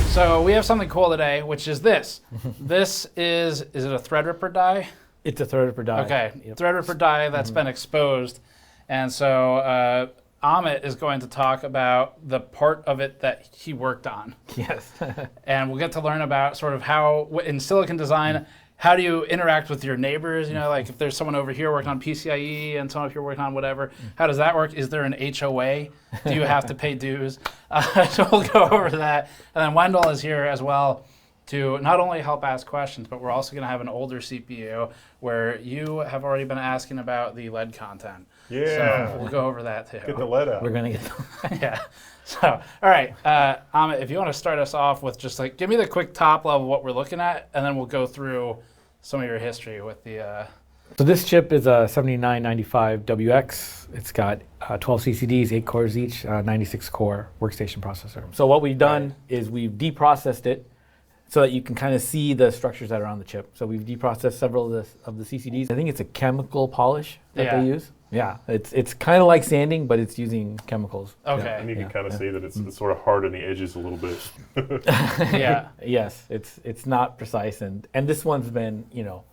So we have something cool today, which is this. This is it a Threadripper die? It's a Threadripper die. Okay, Yep. Threadripper die that's been exposed. And so Amit is going to talk about the part of it that he worked on. Yes. And we'll get to learn about sort of how, in silicon design, how do you interact with your neighbors? You know, like if there's someone over here working on PCIe and someone up here working on whatever, how does that work? Is there an HOA? Do you have to pay dues? So we'll go over that. And then Wendell is here as well to not only help ask questions, but we're also going to have an older CPU where you have already been asking about the lead content. Yeah. So we'll go over that too. Get the lead out. We're going to get Yeah. So, all right, Amit, if you want to start us off with just like, give me the quick top level of what we're looking at, and then we'll go through some of your history with the... So this chip is a 7995WX. It's got 12 CCDs, 8 cores each, 96 core workstation processor. So what we've done is we've deprocessed it so that you can kind of see the structures that are on the chip. So we've deprocessed several of the CCDs. I think it's a chemical polish that they use. Yeah, it's kind of like sanding, but it's using chemicals. Okay. And you can kind of see that it's sort of hard on the edges a little bit. Yeah. Yes, it's not precise, and this one's been, you know,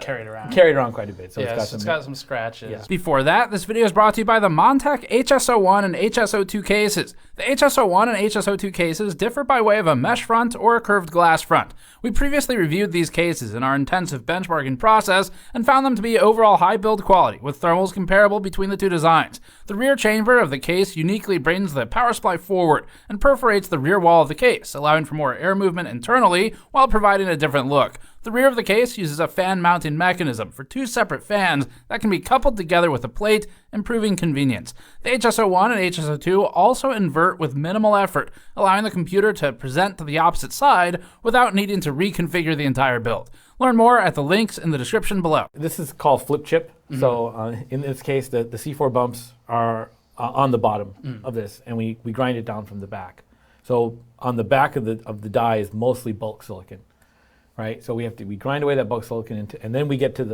carried around quite a bit. So it's got some scratches. Yeah. Before that, this video is brought to you by the Montech HSO1 and HSO2 cases. The HSO1 and HSO2 cases differ by way of a mesh front or a curved glass front. We previously reviewed these cases in our intensive benchmarking process and found them to be overall high build quality, with thermals comparable between the two designs. The rear chamber of the case uniquely brings the power supply forward and perforates the rear wall of the case, allowing for more air movement internally while providing a different look. The rear of the case uses a fan mounting mechanism for two separate fans that can be coupled together with a plate, improving convenience. The HSO1 and HSO2 also invert with minimal effort, allowing the computer to present to the opposite side without needing to reconfigure the entire build. Learn more at the links in the description below. This is called flip chip. So in this case, the C4 bumps are on the bottom of this, and we grind it down from the back. So on the back of the die is mostly bulk silicon. Right, so we grind away that bulk silicon and then we get to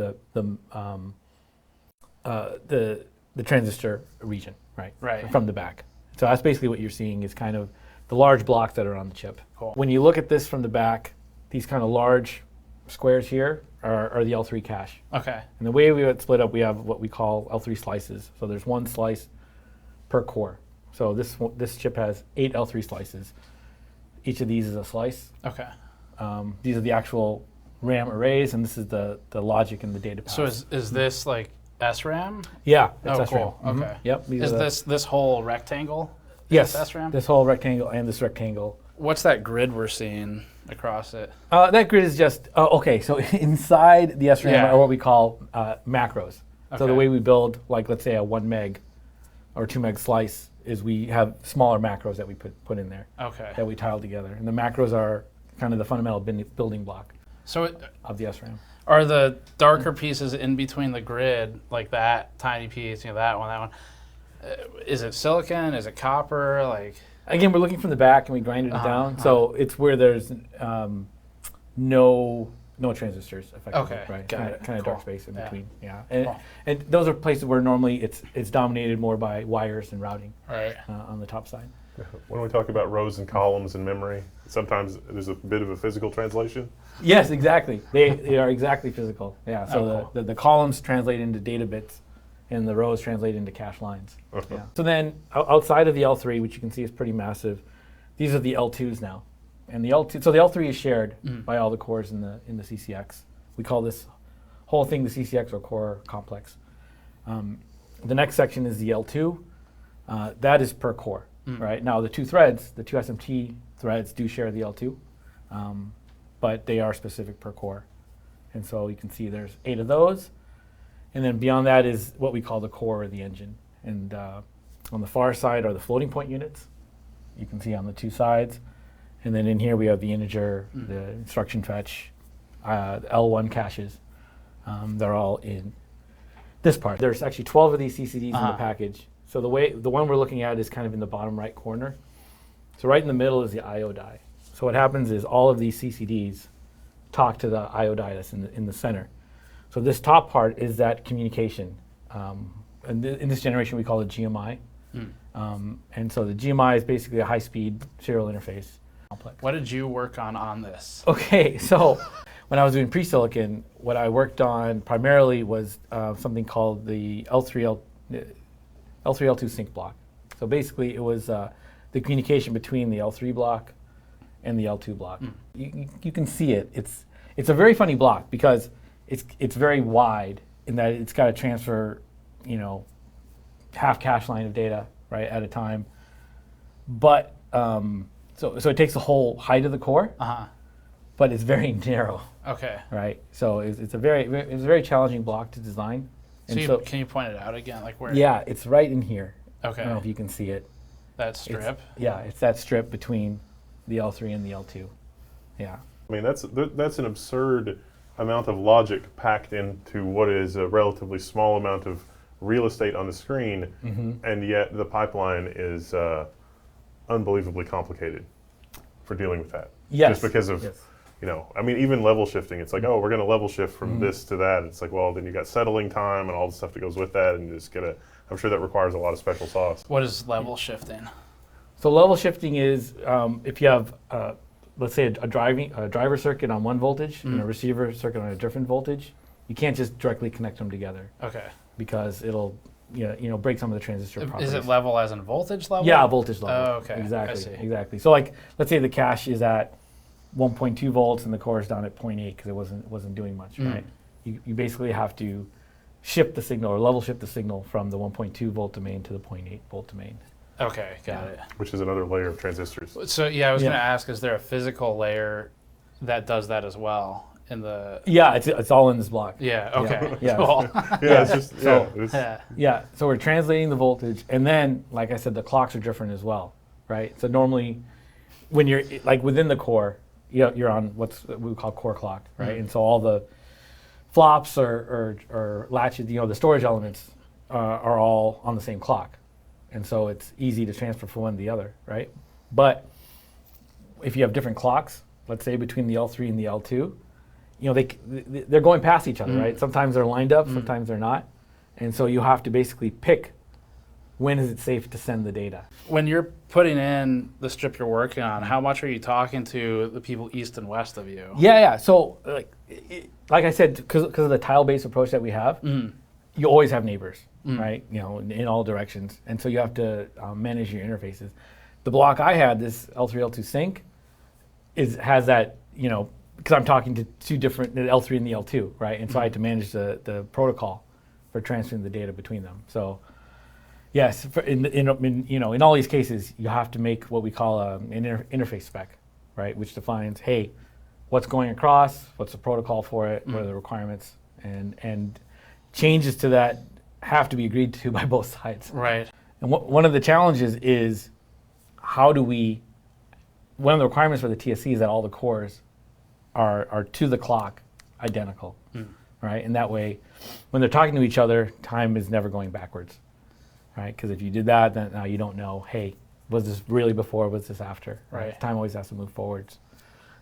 the transistor region, right, from the back. So that's basically what you're seeing is kind of the large blocks that are on the chip. Cool. When you look at this from the back, these kind of large squares here are the L3 cache. Okay. And the way we would split up, we have what we call L3 slices. So there's one slice per core. So this chip has 8 L3 slices. Each of these is a slice. Okay. These are the actual RAM arrays, and this is the logic and the data path. So is this like SRAM? Yeah, it's Oh, SRAM. cool. Mhm. Okay. Yep. Is this whole rectangle? Yes. SRAM? This whole rectangle and this rectangle. What's that grid we're seeing across it? That grid is just okay. So inside the SRAM are what we call macros. Okay. So the way we build, like let's say a 1 meg or 2 meg slice, is we have smaller macros that we put in there. Okay. That we tile together, and the macros are kind of the fundamental building block of the SRAM. Are the darker pieces in between the grid, like that tiny piece, you know, that one, is it silicon? Is it copper? Like, again, we're looking from the back and we grinded it down, so it's where there's no transistors, effectively, Okay, right? got it. Kind of Cool. dark space in Yeah. between, yeah. Cool. And those are places where normally it's dominated more by wires and routing on the top side. When we talk about rows and columns in memory, sometimes there's a bit of a physical translation. Yes, exactly. They are exactly physical. Yeah. So cool. the columns translate into data bits, and the rows translate into cache lines. Yeah. So then outside of the L3, which you can see is pretty massive, these are the L2s now, and the L2. So the L3 is shared by all the cores in the CCX. We call this whole thing the CCX or core complex. The next section is the L2. That is per core. Right now, the two SMT threads do share the L2, but they are specific per core. And so you can see there's 8 of those. And then beyond that is what we call the core or the engine. And on the far side are the floating point units. You can see on the two sides. And then in here we have the integer, the instruction fetch, L1 caches. They're all in this part. There's actually 12 of these CCDs in the package. So the one we're looking at is kind of in the bottom right corner. So right in the middle is the I/O die. So what happens is all of these CCDs talk to the I/O die that's in the center. So this top part is that communication. And in this generation we call it GMI. And so the GMI is basically a high-speed serial interface complex. What did you work on this? Okay, so when I was doing pre-silicon, what I worked on primarily was something called the L3L2 sync block. So basically, it was the communication between the L3 block and the L2 block. You can see it. It's a very funny block because it's very wide in that it's got to transfer, half cache line of data right at a time. But so it takes the whole height of the core, but it's very narrow. Okay. Right. So it's a very challenging block to design. So, can you point it out again, like where? Yeah, it's right in here. Okay. I don't know if you can see it. That strip. It's that strip between the L3 and the L2. Yeah. I mean, that's an absurd amount of logic packed into what is a relatively small amount of real estate on the screen, and yet the pipeline is unbelievably complicated for dealing with that. Yes. Just because of, I mean, even level shifting, it's like, oh, we're going to level shift from this to that. It's like, well, then you got settling time and all the stuff that goes with that, and you just I'm sure that requires a lot of special sauce. What is level shifting? So level shifting is if you have, let's say, a driver circuit on one voltage and a receiver circuit on a different voltage, you can't just directly connect them together. Okay. Because it'll, break some of the transistor properties. Is it level as in voltage level? Yeah, voltage level. Oh, okay. Exactly. I see. Exactly. So, like, let's say the cache is at 1.2 volts and the core is down at 0.8 because it wasn't doing much, right? You basically have to shift the signal or level shift the signal from the 1.2 volt domain to the 0.8 volt domain. Okay, got it. Which is another layer of transistors. So I was going to ask, is there a physical layer that does that as well in the? Yeah, it's all in this block. Yeah. Okay. Yeah. Cool. It's just So we're translating the voltage, and then, like I said, the clocks are different as well, right? So normally, when you're like within the core, you're on what we call core clock, right? And so all the flops or latches, the storage elements are all on the same clock. And so it's easy to transfer from one to the other, right? But if you have different clocks, let's say between the L3 and the L2, they're going past each other, right? Sometimes they're lined up, sometimes they're not. And so you have to basically pick when is it safe to send the data. When you're putting in the strip you're working on, how much are you talking to the people east and west of you? Yeah. So like I said, because of the tile-based approach that we have, you always have neighbors, right? In all directions. And so you have to manage your interfaces. The block I had, this L3, L2 sync, has that, because I'm talking to two different, the L3 and the L2, right? And so I had to manage the protocol for transferring the data between them. So yes, in all these cases, you have to make what we call an interface spec, right? Which defines, hey, what's going across, what's the protocol for it, what are the requirements, and changes to that have to be agreed to by both sides. Right. And one of the challenges is one of the requirements for the TSC is that all the cores are to the clock identical, right? And that way, when they're talking to each other, time is never going backwards, right? Because if you did that, then now you don't know, hey, was this really before, was this after? Right. Time always has to move forwards.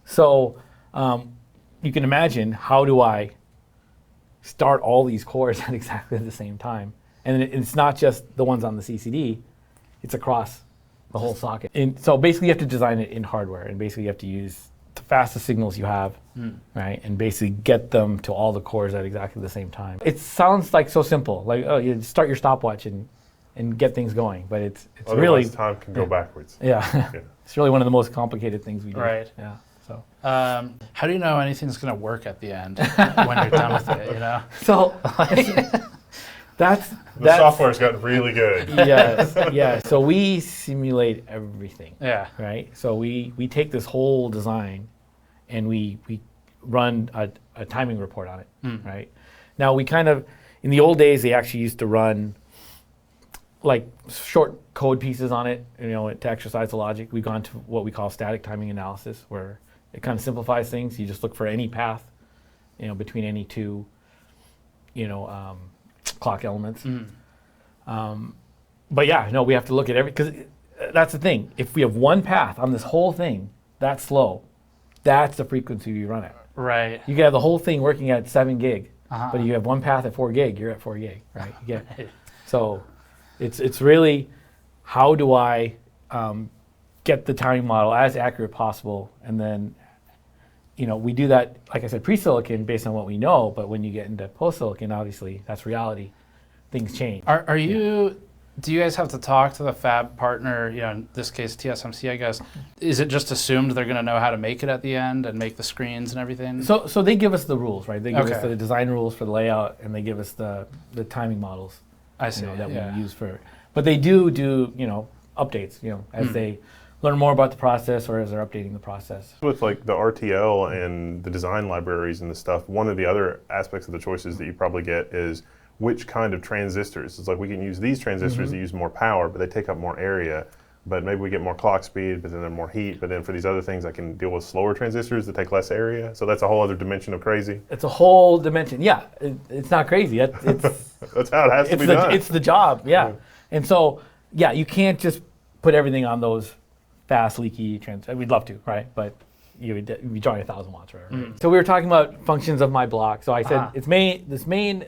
So you can imagine, how do I start all these cores at exactly the same time? And it's not just the ones on the CCD, it's across the whole socket. And so basically you have to design it in hardware, and basically you have to use the fastest signals you have, right? And basically get them to all the cores at exactly the same time. It sounds like so simple, like, oh, you start your stopwatch and get things going, but it's Otherwise, really time can go backwards. Yeah. It's really one of the most complicated things we do. Right. Yeah. So how do you know anything's going to work at the end when you're done with it, So that's The software's gotten really good. Yes. Yeah. So we simulate everything. Yeah. Right. So we take this whole design and we run a timing report on it. Right. Now we in the old days, they actually used to run like short code pieces on it, to exercise the logic. We've gone to what we call static timing analysis, where it kind of simplifies things. You just look for any path, between any two, clock elements. But yeah, no, we have to look at because that's the thing. If we have one path on this whole thing that's slow, that's the frequency we run at. Right. You can have the whole thing working at 7 gig, but if you have one path at 4 gig, you're at 4 gig, right? You get, so it's really, how do I get the timing model as accurate possible, and then we do that, like I said, pre-silicon based on what we know, but when you get into post-silicon, obviously, that's reality. Things change. Are you, do you guys have to talk to the fab partner, in this case TSMC, I guess? Is it just assumed they're going to know how to make it at the end and make the screens and everything? So they give us the rules, right? They give us the design rules for the layout, and they give us the timing models I see, that we use for, but they do updates, as they learn more about the process or as they're updating the process. With like the RTL and the design libraries and the stuff, one of the other aspects of the choices that you probably get is which kind of transistors. It's like we can use these transistors that use more power, but they take up more area. But maybe we get more clock speed, but then they're more heat. But then for these other things, I can deal with slower transistors that take less area. So that's a whole other dimension of crazy. It's a whole dimension. Yeah, it's not crazy. It's that's how it has to be done. It's the job, yeah. And so, yeah, you can't just put everything on those fast, leaky transistors. We'd love to, right? But you'd be drawing 1,000 watts, right? So we were talking about functions of my block. So I said this main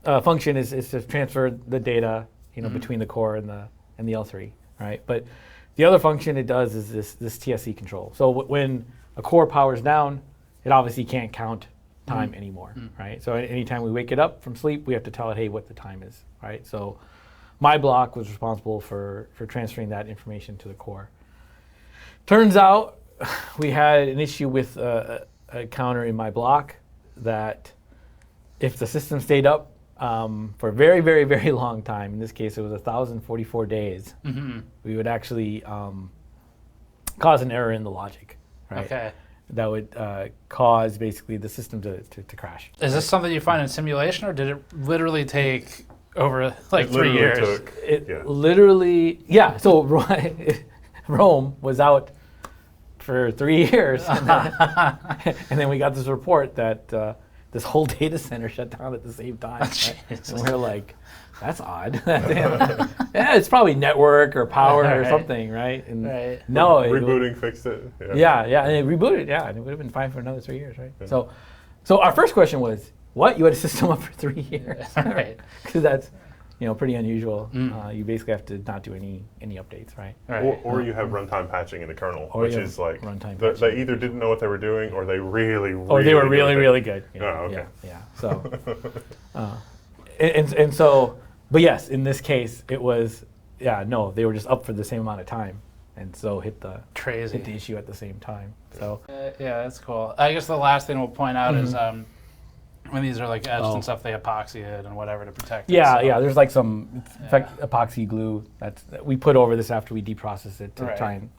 function is to transfer the data, between the core and the L3, right? But the other function it does is this TSC control. So when a core powers down, it obviously can't count time anymore, right? So anytime we wake it up from sleep, we have to tell it, hey, what the time is, right? So my block was responsible for transferring that information to the core. Turns out we had an issue with a counter in my block that if the system stayed up for a very, very, very long time, in this case it was 1,044 days, we would actually cause an error in the logic, right? Okay. That would cause basically the system to crash. Is this something you find in simulation, or did it literally take over like 3 years? Literally, yeah. So Rome was out for 3 years, and then we got this report that this whole data center shut down at the same time. Right? And we're like, that's odd. Yeah, it's probably network or power or something, right? And no, rebooting fixed it. Yeah, and it rebooted. Yeah, and it would have been fine for another 3 years, right? Yeah. So our first question was, what? You had a system up for 3 years, right? Because that's pretty unusual. You basically have to not do any updates, right? Or you have runtime patching in the kernel, which is like they either didn't know what they were doing, or they really good. Oh, okay. Yeah. So, and so, but yes, in this case, it was they were just up for the same amount of time, and so hit the issue at the same time. So yeah, that's cool. I guess the last thing we'll point out is. When these are like etched and stuff, they epoxy it and whatever to protect it. Yeah, there's like some epoxy glue that we put over this after we deprocess it to try and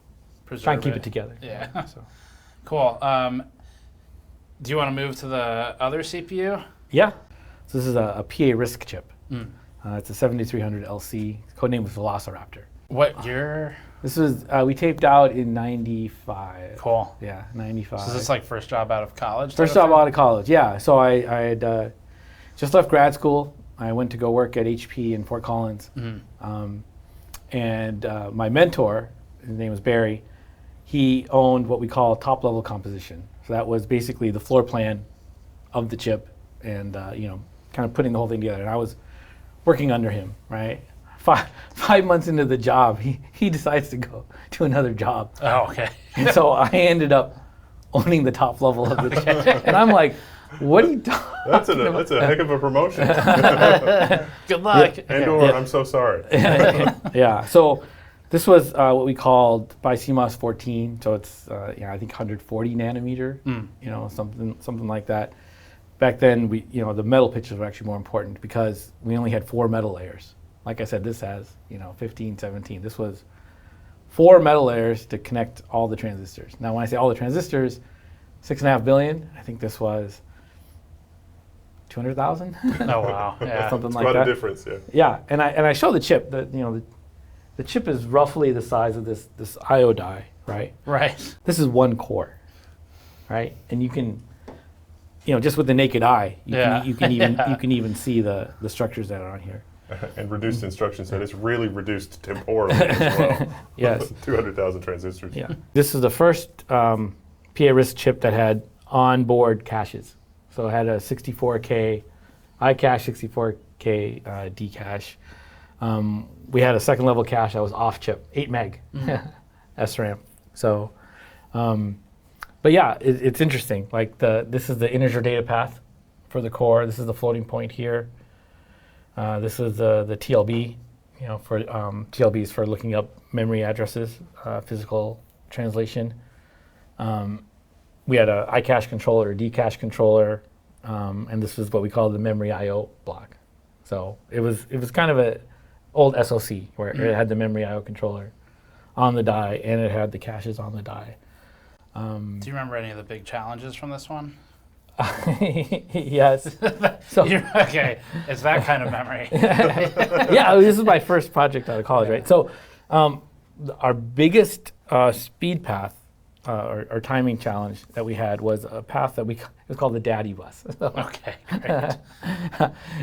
keep it together. Yeah. So. Cool. Do you want to move to the other CPU? Yeah. So this is a PA-RISC chip. It's a 7300 LC. Codename was Velociraptor. What year? This was, we taped out in 95. Cool. Yeah, 95. So is this like first job out of college? First job out of college, yeah. So I had just left grad school. I went to go work at HP in Fort Collins. And my mentor, his name was Barry, he owned what we call top-level composition. So that was basically the floor plan of the chip and, kind of putting the whole thing together. And I was working under him, right? 5 months into the job, he decides to go to another job. Oh, okay. And so I ended up owning the top level of the chip. And I'm like, what are you talking about? That's a heck of a promotion. Good luck. I'm so sorry. Yeah. So this was what we called by CMOS 14. So it's I think 140 nanometer. Something like that. Back then, the metal pitches were actually more important because we only had 4 metal layers. Like I said, this has 15, 17. This was 4 metal layers to connect all the transistors. Now, when I say all the transistors, 6.5 billion. I think this was 200,000. Oh wow! Yeah, something it's like quite that. a difference. Yeah. Yeah, and I show the chip. The chip is roughly the size of this I/O die, right? Right. This is 1 core, right? And you can, just with the naked eye, you can even see the structures that are on here. And reduced instruction set. It's really reduced temporally as well. Yes. 200,000 transistors. Yeah. This is the first PA-RISC chip that had onboard caches. So it had a 64K iCache, 64K D cache. we had a second level cache that was off chip, 8 meg SRAM. So, but yeah, it's interesting. Like this is the integer data path for the core. This is the floating point here. This is the TLB. For TLBs for looking up memory addresses, physical translation. We had a iCache controller, a Dcache controller, and this is what we call the memory I/O block. So it was kind of a old SoC where it had the memory I/O controller on the die and it had the caches on the die. Do you remember any of the big challenges from this one? Yes. So okay, it's that kind of memory. Yeah, this is my first project out of college, right? So our biggest speed path or timing challenge that we had was a path that it was called the daddy bus. Okay, great.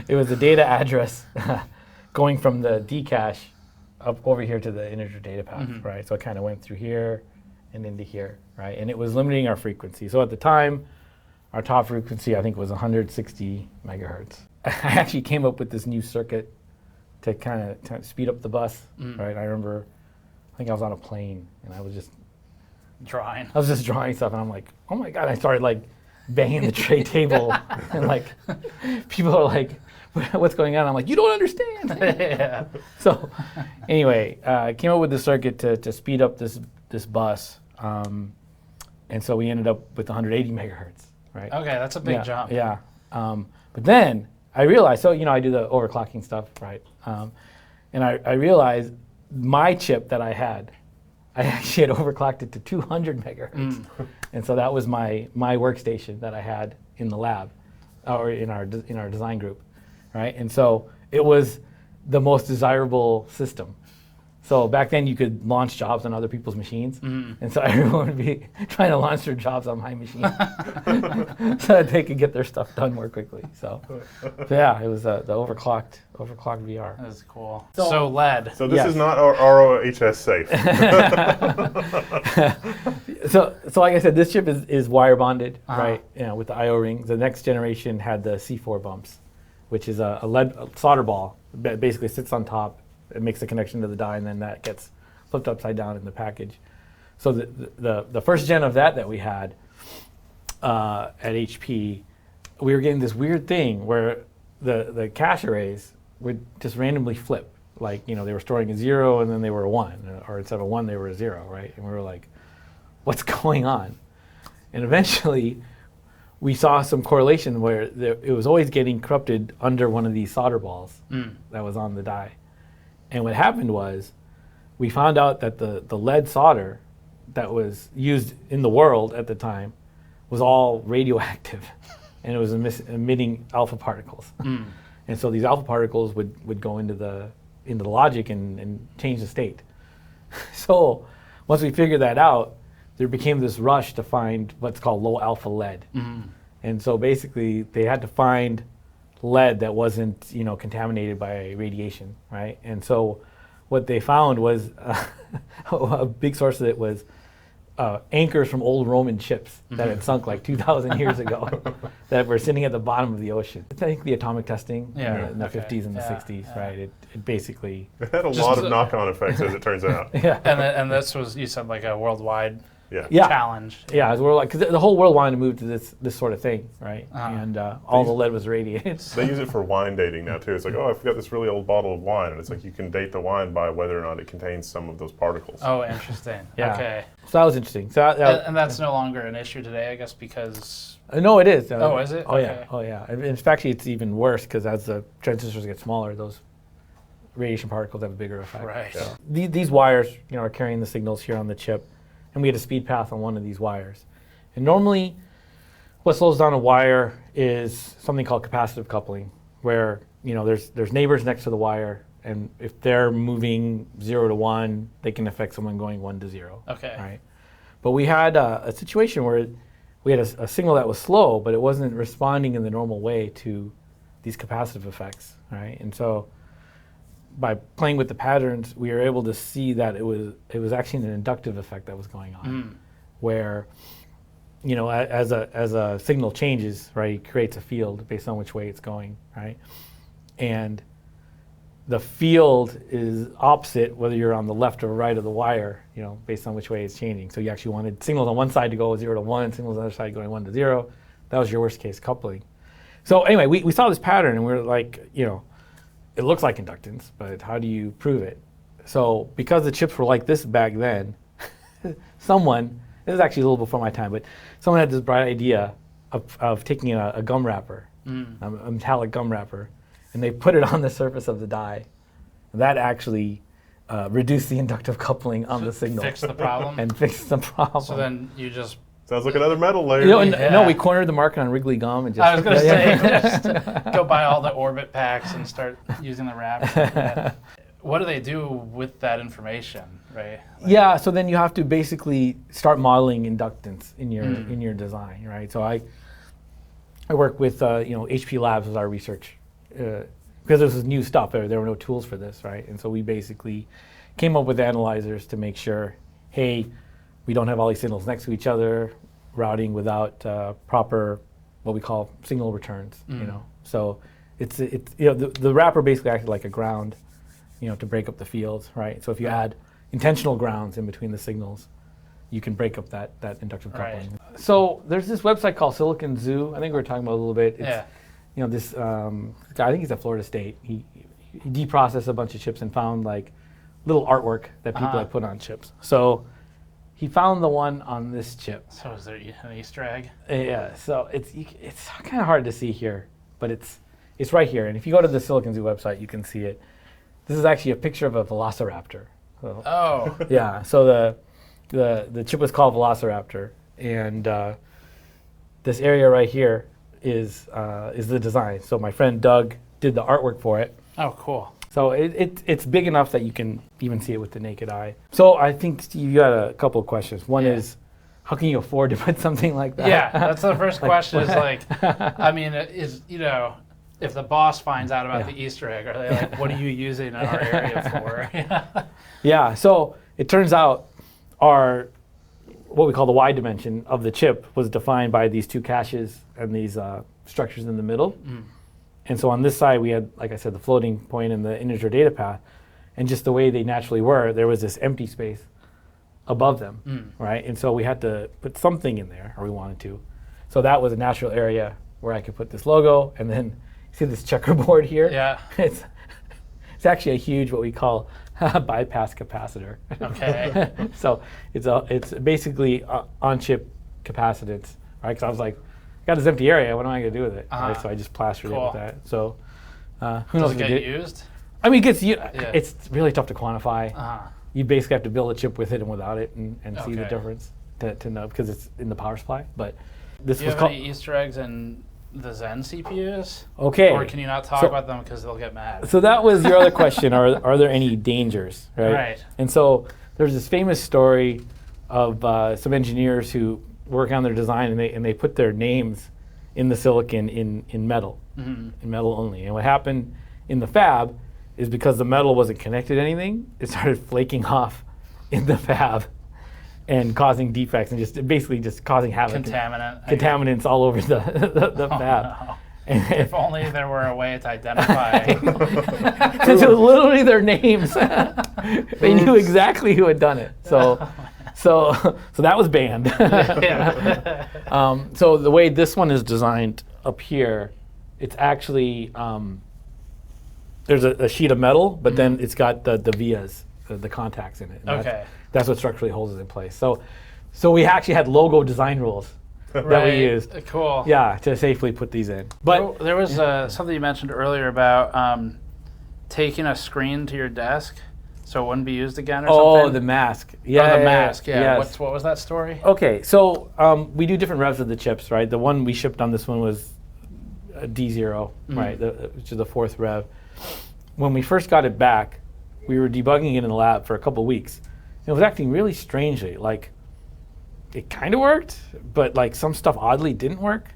It was a data address going from the Dcache up over here to the integer data path, right? So it kind of went through here and into here, right? And it was limiting our frequency. So at the time, our top frequency, I think, was 160 megahertz. I actually came up with this new circuit to kind of speed up the bus, right? I remember, I think I was on a plane, and I was just drawing stuff, and I'm like, oh my God, I started like banging the tray table, and like, people are like, what's going on? I'm like, you don't understand. Yeah. So anyway, I came up with this circuit to speed up this bus, and so we ended up with 180 megahertz. Right. Okay, that's a big jump. Yeah. But then I realized, so I do the overclocking stuff, right? And I realized my chip that I actually had overclocked it to 200 megahertz, and so that was my workstation that I had in the lab, or in our design group, right? And so it was the most desirable system. So back then you could launch jobs on other people's machines, and so everyone would be trying to launch their jobs on my machine so that they could get their stuff done more quickly. So yeah, it was the overclocked VR. That is cool. So lead. So this is not ROHS safe. So like I said, this chip is wire bonded, right? With the I/O rings. The next generation had the C4 bumps, which is a lead solder ball that basically sits on top. It makes a connection to the die, and then that gets flipped upside down in the package. So the first gen of that we had at HP, we were getting this weird thing where the cache arrays would just randomly flip. Like, they were storing a 0 and then they were a 1, or instead of a 1 they were a 0, right? And we were like, what's going on? And eventually we saw some correlation where it was always getting corrupted under one of these solder balls that was on the die. And what happened was, we found out that the lead solder that was used in the world at the time was all radioactive, and it was emitting alpha particles. And so these alpha particles would go into the logic and change the state. So once we figured that out, there became this rush to find what's called low alpha lead. And so basically they had to find lead that wasn't, contaminated by radiation, right? And so what they found was a big source of it was anchors from old Roman ships that had sunk like 2,000 years ago that were sitting at the bottom of the ocean. I think the atomic testing in the 50s and the 60s, right? It basically... It had a lot of knock-on effects, as it turns out. And this was, you said, like a worldwide challenge. Yeah, because the whole world wanted to move to this sort of thing, right? And all the lead was radiated. They use it for wine dating now too. It's like, I forgot this really old bottle of wine, and it's like you can date the wine by whether or not it contains some of those particles. Oh, interesting. Okay. So that was interesting. So and that's no longer an issue today, I guess, because... no, it is. Oh, is it? Oh, okay. Oh, yeah. In fact, it's even worse, because as the transistors get smaller, those radiation particles have a bigger effect. Right. Yeah. These wires, are carrying the signals here on the chip, and we had a speed path on one of these wires. And normally, what slows down a wire is something called capacitive coupling, where there's neighbors next to the wire, and if they're moving 0 to 1, they can affect someone going 1 to 0. Okay. Right. But we had a situation where we had a signal that was slow, but it wasn't responding in the normal way to these capacitive effects, right? And so by playing with the patterns, we were able to see that it was actually an inductive effect that was going on, where as a signal changes, right, it creates a field based on which way it's going, right? And the field is opposite whether you're on the left or right of the wire, based on which way it's changing. So you actually wanted signals on one side to go 0 to 1, signals on the other side going 1 to 0. That was your worst case coupling. So anyway, we saw this pattern and we were like, it looks like inductance, but how do you prove it? So because the chips were like this back then, someone, this is actually a little before my time, but someone had this bright idea of taking a gum wrapper, a metallic gum wrapper, and they put it on the surface of the die. That actually reduced the inductive coupling on the signal. Fix the problem? And fixed the problem. So then you just... Sounds like another metal layer. No, we cornered the market on Wrigley gum and just... I was going to say, just go buy all the orbit packs and start using the wrapper. What do they do with that information, right? Yeah, so then you have to basically start modeling inductance in your design, right? So I work with HP Labs as our research because this is new stuff. There were no tools for this, right? And so we basically came up with analyzers to make sure, hey, we don't have all these signals next to each other, routing without proper what we call signal returns. So it's the wrapper basically acted like a ground, to break up the fields, right? So if you add intentional grounds in between the signals, you can break up that inductive coupling. Right. So there's this website called Silicon Zoo. I think we were talking about a little bit. It's, this guy, I think he's at Florida State. He deprocessed a bunch of chips and found like little artwork that people had put on chips. So he found the one on this chip. So is there an Easter egg? Yeah. So it's kind of hard to see here, but it's right here. And if you go to the Silicon Zoo website, you can see it. This is actually a picture of a velociraptor. So, oh. Yeah. So the chip was called Velociraptor, and this area right here is the design. So my friend Doug did the artwork for it. Oh, cool. So it's big enough that you can even see it with the naked eye. So I think, Steve, you had a couple of questions. One is, how can you afford to put something like that? Yeah, that's the first question. Is like, I mean, if the boss finds out about the Easter egg, are they like, what are you using our area for? Yeah, so it turns out what we call the Y dimension of the chip was defined by these two caches and these structures in the middle. And so on this side, we had, like I said, the floating point and the integer data path. And just the way they naturally were, there was this empty space above them, right? And so we had to put something in there, or we wanted to. So that was a natural area where I could put this logo, and then see this checkerboard here? Yeah. It's actually a huge, what we call bypass capacitor. Okay. So it's basically on-chip capacitance, right? Because I was like, I got this empty area, what am I going to do with it? Right? So I just plastered it with that. So who knows? Does it get used? I mean, it's really tough to quantify. You basically have to build a chip with it and without it and see the difference to know, because it's in the power supply. But this do you have any Easter eggs in the Zen CPUs? Okay. Or can you not talk about them because they'll get mad? So that was your other question. Are there any dangers, right? Right. And so there's this famous story of some engineers who work on their design and they put their names in the silicon in metal, in metal only. And what happened in the fab is because the metal wasn't connected to anything, it started flaking off in the fab and causing defects and just basically causing havoc. Contaminants all over the fab. No. If only there were a way to identify. Since it was literally their names. They knew exactly who had done it. So that was banned. So the way this one is designed up here, it's actually, there's a sheet of metal, but then it's got the vias, the contacts in it. Okay. That's what structurally holds it in place. So we actually had logo design rules that we used. Cool. Yeah, to safely put these in. But there was something you mentioned earlier about taking a screen to your desk so it wouldn't be used again or something. Oh, the mask. Yeah, the mask. Yeah. Yes. What was that story? Okay, so we do different revs of the chips, right? The one we shipped on this one was D0, right? Which is the fourth rev. When we first got it back, we were debugging it in the lab for a couple of weeks. It was acting really strangely. Like, it kind of worked, but like some stuff oddly didn't work.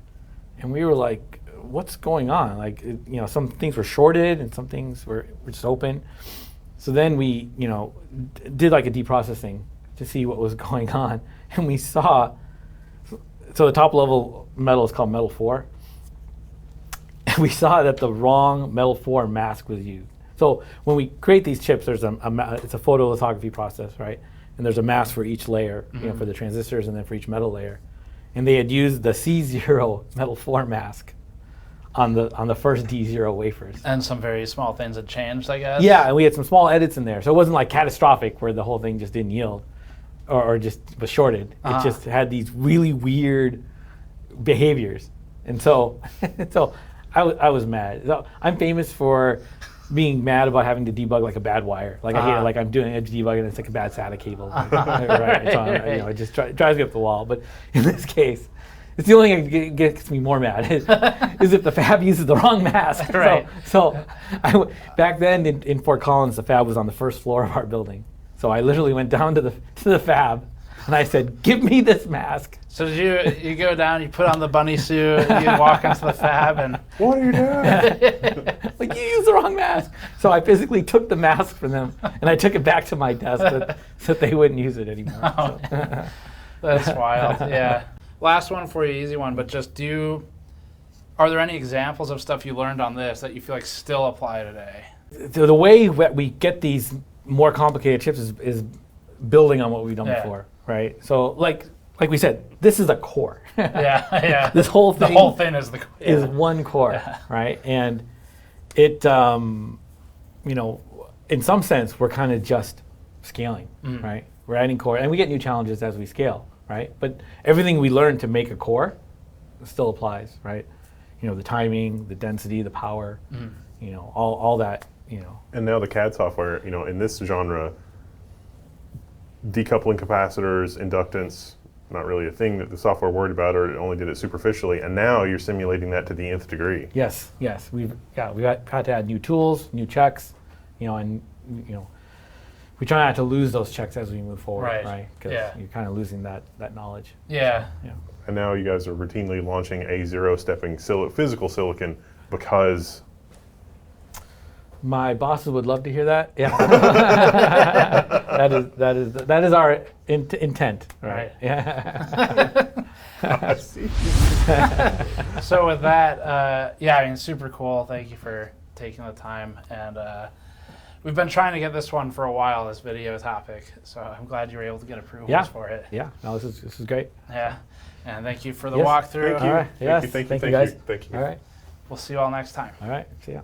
And we were like, what's going on? Like, some things were shorted and some things were just open. So then we, did like a deprocessing to see what was going on. And we saw, so the top level metal is called metal 4. And we saw that the wrong metal 4 mask was used. So when we create these chips, there's it's a photolithography process, right? And there's a mask for each layer, you know, for the transistors and then for each metal layer. And they had used the C0 metal 4 mask on the first D0 wafers. And some very small things had changed, I guess. Yeah, and we had some small edits in there. So it wasn't like catastrophic where the whole thing just didn't yield or just was shorted. It just had these really weird behaviors. And so, I was mad. So I'm famous for being mad about having to debug like a bad wire. Like I hate it, like I'm doing edge debug and it's like a bad SATA cable. Right? So you know, it just drives me up the wall. But in this case, it's the only thing that gets me more mad is if the fab uses the wrong mask. Right. So back then in Fort Collins, the fab was on the first floor of our building. So I literally went down to the fab and I said, "Give me this mask." So did you go down, you put on the bunny suit, you walk into the fab, and What are you doing? Like, you used the wrong mask. So I physically took the mask from them and I took it back to my desk so that they wouldn't use it anymore. Oh, that's wild. Yeah. Last one for you, easy one, but just are there any examples of stuff you learned on this that you feel like still apply today? The way that we get these more complicated chips is building on what we've done before, right? So like we said, this is a core. Yeah. This whole thing, the whole thing is is one core, right? And it, you know, in some sense, we're kind of just scaling, right? We're adding core, and we get new challenges as we scale, right? But everything we learn to make a core still applies, right? You know, the timing, the density, the power, you know, all that, you know. And now the CAD software, you know, in this genre, decoupling capacitors, inductance, not really a thing that the software worried about, or it only did it superficially. And now you're simulating that to the nth degree. Yes. We've had to add new tools, new checks, you know, and you know, we try not to lose those checks as we move forward, right? Because you're kind of losing that knowledge. Yeah. So, yeah. And now you guys are routinely launching a zero-stepping physical silicon because my bosses would love to hear that. Yeah. that is our intent, right? Yeah. I see. So with that, yeah, I mean, super cool. Thank you for taking the time. And we've been trying to get this one for a while, this video topic. So I'm glad you were able to get approvals for it. Yeah. No, this is great. Yeah. And thank you for the walkthrough. Thank you. All right. Yes. Thank you, guys. Thank you. All right. We'll see you all next time. All right. See ya.